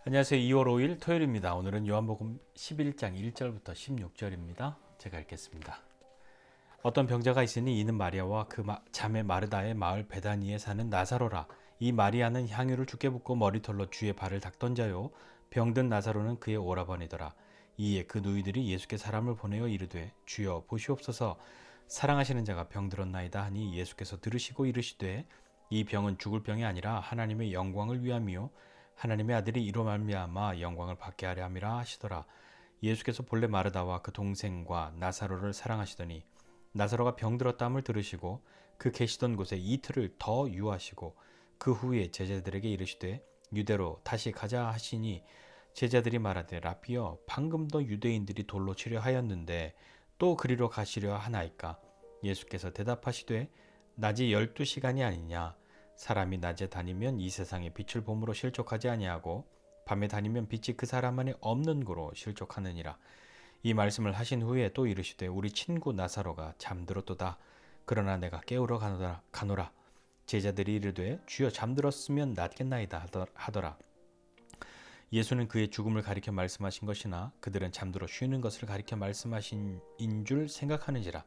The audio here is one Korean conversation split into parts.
안녕하세요. 2월 5일 토요일입니다. 오늘은 요한복음 11장 1절부터 16절입니다. 제가 읽겠습니다. 어떤 병자가 있으니 이는 마리아와 그 자매 마르다의 마을 베다니에 사는 나사로라. 이 마리아는 향유를 주께 붓고 머리털로 주의 발을 닦던 자요. 병든 나사로는 그의 오라버니더라. 이에 그 누이들이 예수께 사람을 보내어 이르되 주여 보시옵소서 사랑하시는 자가 병들었나이다 하니 예수께서 들으시고 이르시되 이 병은 죽을 병이 아니라 하나님의 영광을 위함이요 하나님의 아들이 이로 말미암아 영광을 받게 하려 함이라 하시더라. 예수께서 본래 마르다와 그 동생과 나사로를 사랑하시더니 나사로가 병들었다함을 들으시고 그 계시던 곳에 이틀을 더 유하시고 그 후에 제자들에게 이르시되 유대로 다시 가자 하시니 제자들이 말하되 라피여 방금도 유대인들이 돌로 치려 하였는데 또 그리로 가시려 하나이까. 예수께서 대답하시되 낮이 12시간이 아니냐. 사람이 낮에 다니면 이 세상의 빛을 봄으로 실족하지 아니하고 밤에 다니면 빛이 그 사람 안에 없는 고로 실족하느니라. 이 말씀을 하신 후에 또 이르시되 우리 친구 나사로가 잠들었도다. 그러나 내가 깨우러 가노라. 제자들이 이르되 주여 잠들었으면 낫겠나이다 하더라. 예수는 그의 죽음을 가리켜 말씀하신 것이나 그들은 잠들어 쉬는 것을 가리켜 말씀하신 인 줄 생각하는지라.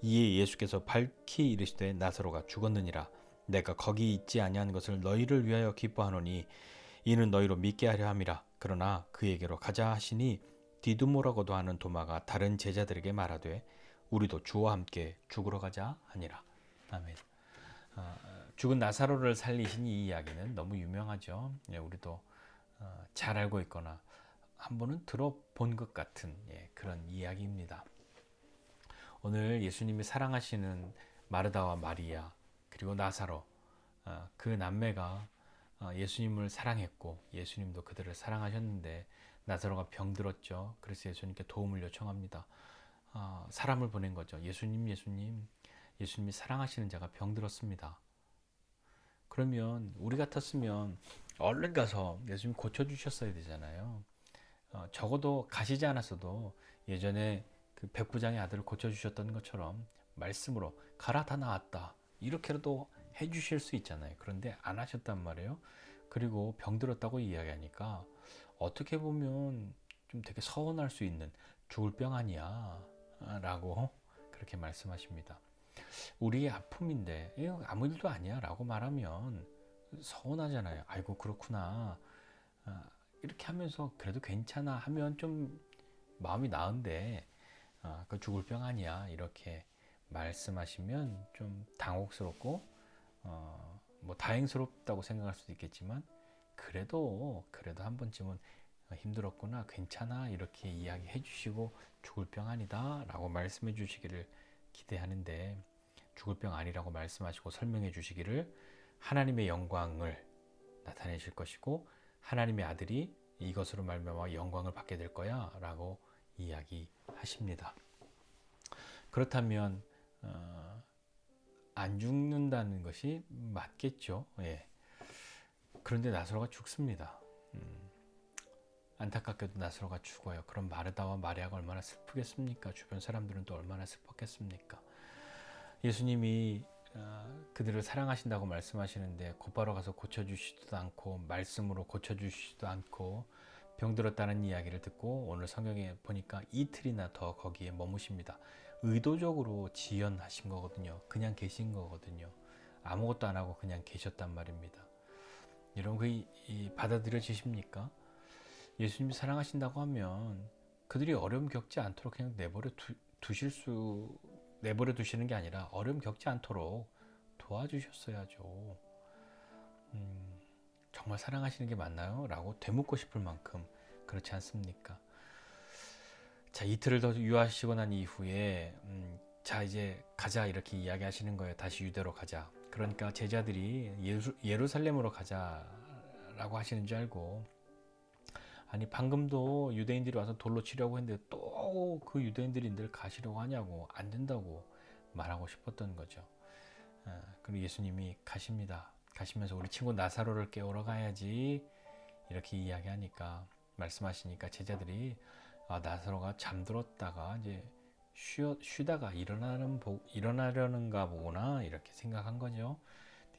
이에 예수께서 밝히 이르시되 나사로가 죽었느니라. 내가 거기 있지 아니한 것을 너희를 위하여 기뻐하노니 이는 너희로 믿게 하려 함이라. 그러나 그에게로 가자 하시니 디두모라고도 하는 도마가 다른 제자들에게 말하되 우리도 주와 함께 죽으러 가자 하니라. 아멘. 죽은 나사로를 살리신 이 이야기는 너무 유명하죠. 우리도 잘 알고 있거나 한 번은 들어본 것 같은 그런 이야기입니다. 오늘 예수님이 사랑하시는 마르다와 마리아 그리고 나사로 그 남매가 예수님을 사랑했고 예수님도 그들을 사랑하셨는데 나사로가 병들었죠. 그래서 예수님께 도움을 요청합니다. 사람을 보낸 거죠. 예수님이 사랑하시는 자가 병들었습니다. 그러면 우리 같았으면 얼른 가서 예수님 고쳐주셨어야 되잖아요. 적어도 가시지 않았어도 예전에 그 백부장의 아들을 고쳐주셨던 것처럼 말씀으로 가라 다 나았다 이렇게라도 해주실 수 있잖아요. 그런데 안 하셨단 말이에요. 그리고 병들었다고 이야기하니까 어떻게 보면 좀 되게 서운할 수 있는 죽을 병 아니야 라고 그렇게 말씀하십니다. 우리의 아픔인데 아무 일도 아니야 라고 말하면 서운하잖아요. 아이고 그렇구나 이렇게 하면서 그래도 괜찮아 하면 좀 마음이 나은데 그 죽을 병 아니야 이렇게 말씀하시면 좀 당혹스럽고 뭐 다행스럽다고 생각할 수도 있겠지만 그래도 한 번쯤은 힘들었구나 괜찮아 이렇게 이야기해 주시고 죽을 병 아니다 라고 말씀해 주시기를 기대하는데 죽을 병 아니라고 말씀하시고 설명해 주시기를 하나님의 영광을 나타내실 것이고 하나님의 아들이 이것으로 말미암아 영광을 받게 될 거야 라고 이야기하십니다. 그렇다면 안 죽는다는 것이 맞겠죠. 예. 그런데 나사로가 죽습니다. 안타깝게도 나사로가 죽어요. 그럼 마르다와 마리아가 얼마나 슬프겠습니까? 주변 사람들은 또 얼마나 슬펐겠습니까? 예수님이 그들을 사랑하신다고 말씀하시는데 곧바로 가서 고쳐주시지도 않고 말씀으로 고쳐주시지도 않고 병들었다는 이야기를 듣고 오늘 성경에 보니까 이틀이나 더 거기에 머무십니다. 의도적으로 지연하신 거거든요. 그냥 계신 거거든요. 아무것도 안 하고 그냥 계셨단 말입니다. 이런 거 받아들여지십니까? 예수님이 사랑하신다고 하면 그들이 어려움 겪지 않도록 그냥 내버려 두시는 게 아니라 어려움 겪지 않도록 도와주셨어야죠. 정말 사랑하시는 게 맞나요? 라고 되묻고 싶을 만큼 그렇지 않습니까? 자, 이틀을 더 유하시고 난 이후에 자 이제 가자 이렇게 이야기하시는 거예요. 다시 유대로 가자. 그러니까 제자들이 예루살렘으로 가자라고 하시는 줄 알고 아니 방금도 유대인들이 와서 돌로 치려고 했는데 또 그 유대인들이 가시려고 하냐고 안 된다고 말하고 싶었던 거죠. 그리고 예수님이 가십니다. 가시면서 우리 친구 나사로를 깨우러 가야지 이렇게 이야기하니까 말씀하시니까 제자들이 나사로가 잠들었다가 이제 쉬다가 일어나려는가 보구나 이렇게 생각한 거죠.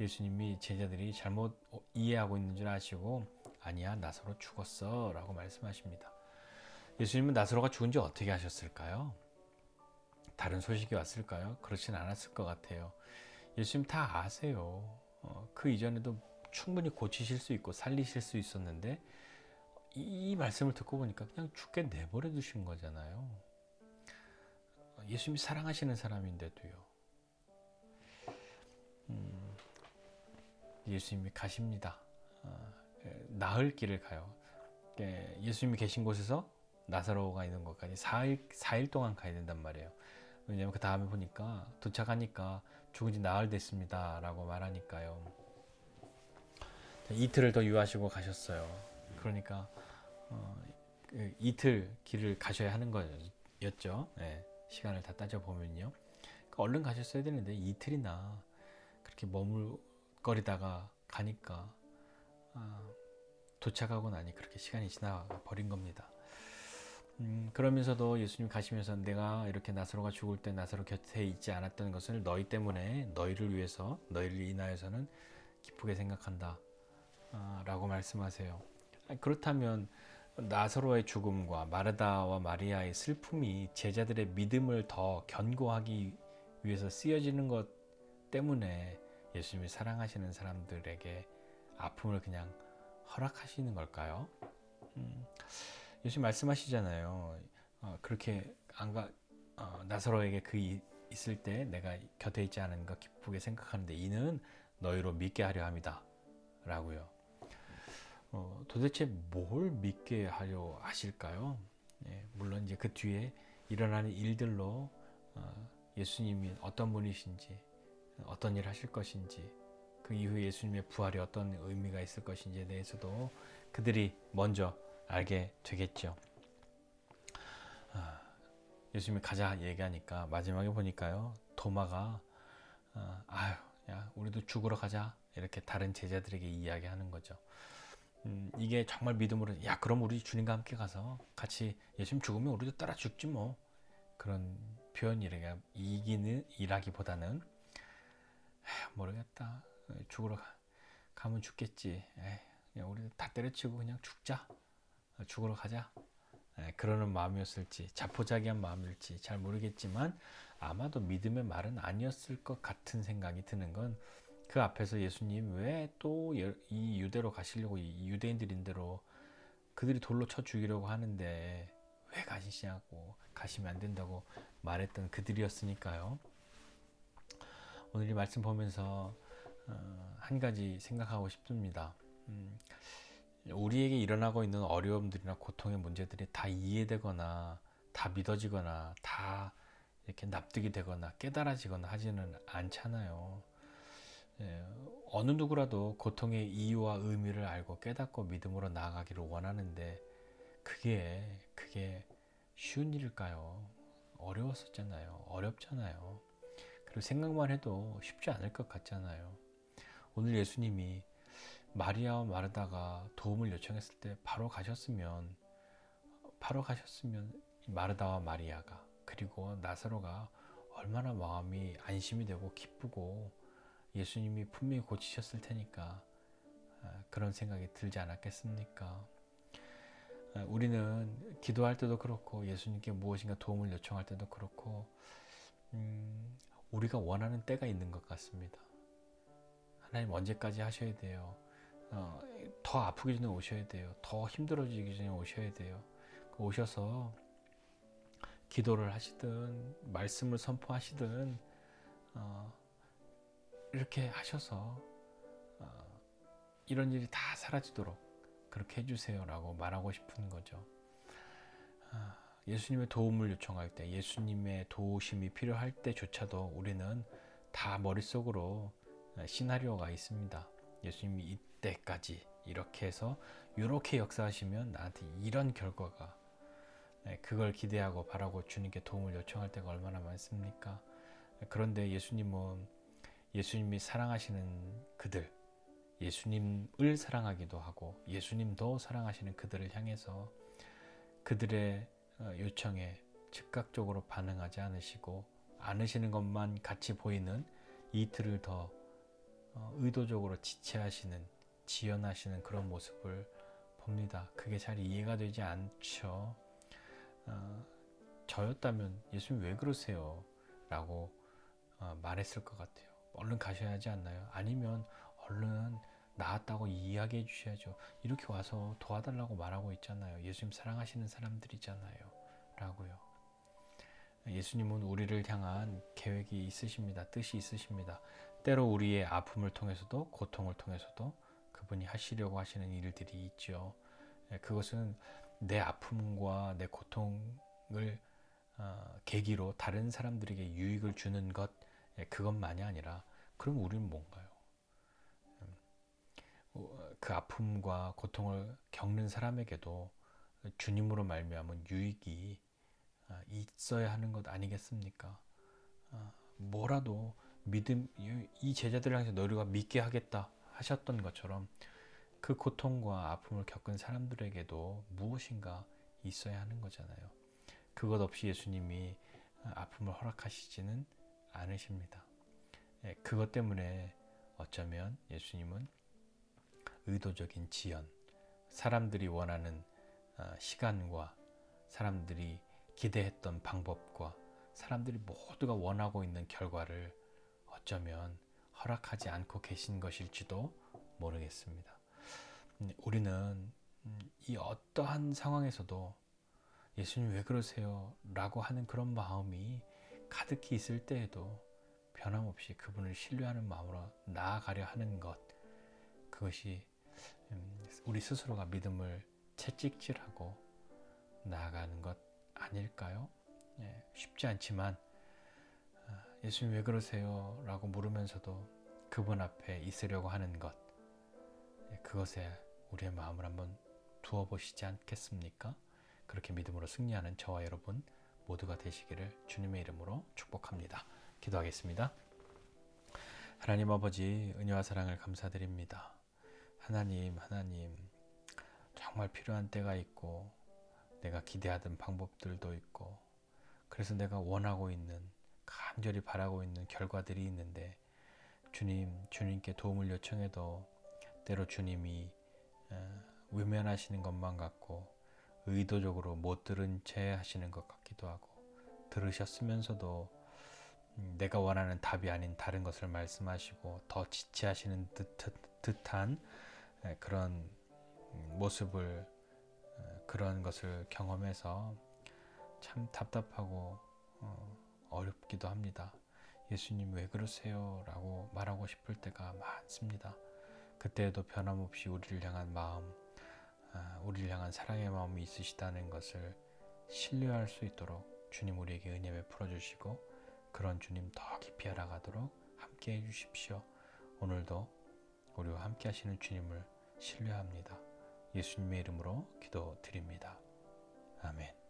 예수님이 제자들이 잘못 이해하고 있는 줄 아시고 아니야, 나사로 죽었어 라고 말씀하십니다. 예수님은 나사로가 죽은지 어떻게 하셨을까요? 다른 소식이 왔을까요? 그렇진 않았을 것 같아요. 예수님 다 아세요. 그 이전에도 충분히 고치실 수 있고 살리실 수 있었는데 이 말씀을 듣고 보니까 그냥 죽게 내버려 두신 거잖아요. 예수님이 사랑하시는 사람인데도요. 예수님이 가십니다. 나을 길을 가요. 예수님이 계신 곳에서 나사로가 있는 곳까지 4일 동안 가야 된단 말이에요. 왜냐하면 그 다음에 보니까 도착하니까 죽은 지 나흘 됐습니다 라고 말하니까요. 이틀을 더 유하시고 가셨어요. 그러니까 이틀 길을 가셔야 하는 거였죠. 네, 시간을 다 따져보면요. 그러니까 얼른 가셨어야 되는데 이틀이나 그렇게 머물거리다가 가니까 도착하고 나니 그렇게 시간이 지나 버린 겁니다. 그러면서도 예수님 가시면서 내가 이렇게 나사로가 죽을 때 나사로 곁에 있지 않았던 것을 너희 때문에 너희를 위해서 너희를 인하여서는 기쁘게 생각한다 라고 말씀하세요. 그렇다면 나사로의 죽음과 마르다와 마리아의 슬픔이 제자들의 믿음을 더 견고하기 위해서 쓰여지는 것 때문에 예수님이 사랑하시는 사람들에게 아픔을 그냥 허락하시는 걸까요? 예수님 말씀하시잖아요. 그렇게 나사로에게 있을 때 내가 곁에 있지 않은 것 기쁘게 생각하는데 이는 너희로 믿게 하려 함이다 라고요. 도대체 뭘 믿게 하려 하실까요? 물론 이제 그 뒤에 일어나는 일들로 예수님이 어떤 분이신지 어떤 일을 하실 것인지 그 이후에 예수님의 부활이 어떤 의미가 있을 것인지에 대해서도 그들이 먼저 알게 되겠죠. 예수님이 가자 얘기하니까 마지막에 보니까요, 도마가 아유, 야, 우리도 죽으러 가자 이렇게 다른 제자들에게 이야기하는 거죠. 이게 정말 믿음으로 야, 그럼 우리 주님과 함께 가서 같이 예수님 죽으면 우리도 따라 죽지 뭐, 그런 표현이래가 이기는 일하기보다는 모르겠다, 죽으러 가면 죽겠지, 그냥 우리 다 때려치고 그냥 죽자, 죽으러 가자, 그러는 마음이었을지 자포자기한 마음일지 잘 모르겠지만 아마도 믿음의 말은 아니었을 것 같은 생각이 드는 건, 그 앞에서 예수님 왜 또 이 유대로 가시려고, 이 유대인들인대로 그들이 돌로 쳐 죽이려고 하는데 왜 가시냐고, 가시면 안 된다고 말했던 그들이었으니까요. 오늘 이 말씀 보면서 한 가지 생각하고 싶습니다. 우리에게 일어나고 있는 어려움들이나 고통의 문제들이 다 이해되거나 다 믿어지거나 다 이렇게 납득이 되거나 깨달아지거나 하지는 않잖아요. 어느 누구라도 고통의 이유와 의미를 알고 깨닫고 믿음으로 나아가기를 원하는데 그게 쉬운 일일까요? 어려웠었잖아요. 어렵잖아요. 그리고 생각만 해도 쉽지 않을 것 같잖아요. 오늘 예수님이 마리아와 마르다가 도움을 요청했을 때 바로 가셨으면 마르다와 마리아가 그리고 나사로가 얼마나 마음이 안심이 되고 기쁘고 예수님이 분명히 고치셨을 테니까 그런 생각이 들지 않았겠습니까? 우리는 기도할 때도 그렇고 예수님께 무엇인가 도움을 요청할 때도 그렇고 우리가 원하는 때가 있는 것 같습니다. 하나님 언제까지 하셔야 돼요? 더 아프기 전에 오셔야 돼요. 더 힘들어지기 전에 오셔야 돼요. 오셔서 기도를 하시든 말씀을 선포하시든 이렇게 하셔서 이런 일이 다 사라지도록 그렇게 해주세요 라고 말하고 싶은 거죠. 예수님의 도움을 요청할 때, 예수님의 도우심이 필요할 때조차도 우리는 다 머릿속으로 시나리오가 있습니다. 예수님이 이때까지 이렇게 해서 이렇게 역사하시면 나한테 이런 결과가, 그걸 기대하고 바라고 주님께 도움을 요청할 때가 얼마나 많습니까? 그런데 예수님은 예수님이 사랑하시는 그들, 예수님을 사랑하기도 하고 예수님도 사랑하시는 그들을 향해서 그들의 요청에 즉각적으로 반응하지 않으시는 것만 같이 보이는 이틀을 더 의도적으로 지체하시는, 지연하시는 그런 모습을 봅니다. 그게 잘 이해가 되지 않죠. 저였다면 예수님 왜 그러세요? 라고 말했을 것 같아요. 얼른 가셔야 하지 않나요? 아니면 얼른 나았다고 이야기해 주셔야죠. 이렇게 와서 도와달라고 말하고 있잖아요. 예수님 사랑하시는 사람들이잖아요. 라고요. 예수님은 우리를 향한 계획이 있으십니다. 뜻이 있으십니다. 때로 우리의 아픔을 통해서도 고통을 통해서도 그분이 하시려고 하시는 일들이 있죠. 그것은 내 아픔과 내 고통을 계기로 다른 사람들에게 유익을 주는 것, 그것만이 아니라 그럼 우리는 뭔가요? 그 아픔과 고통을 겪는 사람에게도 주님으로 말미암은 유익이 있어야 하는 것 아니겠습니까? 뭐라도 믿음, 이 제자들을 향해서 너희가 믿게 하겠다 하셨던 것처럼 그 고통과 아픔을 겪은 사람들에게도 무엇인가 있어야 하는 거잖아요. 그것 없이 예수님이 아픔을 허락하시지는 않으십니다. 그것 때문에 어쩌면 예수님은 의도적인 지연, 사람들이 원하는 시간과 사람들이 기대했던 방법과 사람들이 모두가 원하고 있는 결과를 어쩌면 허락하지 않고 계신 것일지도 모르겠습니다. 우리는 이 어떠한 상황에서도 예수님 왜 그러세요? 라고 하는 그런 마음이 가득히 있을 때에도 변함없이 그분을 신뢰하는 마음으로 나아가려 하는 것, 그것이 우리 스스로가 믿음을 채찍질하고 나아가는 것 아닐까요? 쉽지 않지만 예수님 왜 그러세요? 라고 물으면서도 그분 앞에 있으려고 하는 것, 그것에 우리의 마음을 한번 두어보시지 않겠습니까? 그렇게 믿음으로 승리하는 저와 여러분 모두가 되시기를 주님의 이름으로 축복합니다. 기도하겠습니다. 하나님 아버지, 은혜와 사랑을 감사드립니다. 하나님 정말 필요한 때가 있고 내가 기대하던 방법들도 있고 그래서 내가 원하고 있는, 간절히 바라고 있는 결과들이 있는데 주님께 도움을 요청해도 때로 주님이 외면하시는 것만 같고 의도적으로 못 들은 채 하시는 것 같기도 하고, 들으셨으면서도 내가 원하는 답이 아닌 다른 것을 말씀하시고 더 지체하시는 듯한 그런 모습을, 그런 것을 경험해서 참 답답하고 어렵기도 합니다. 예수님 왜 그러세요? 라고 말하고 싶을 때가 많습니다. 그때에도 변함없이 우리를 향한 마음, 우리를 향한 사랑의 마음이 있으시다는 것을 신뢰할 수 있도록 주님 우리에게 은혜 베풀어 주시고 그런 주님 더 깊이 알아가도록 함께 해주십시오. 오늘도 우리와 함께 하시는 주님을 신뢰합니다. 예수님의 이름으로 기도드립니다. 아멘.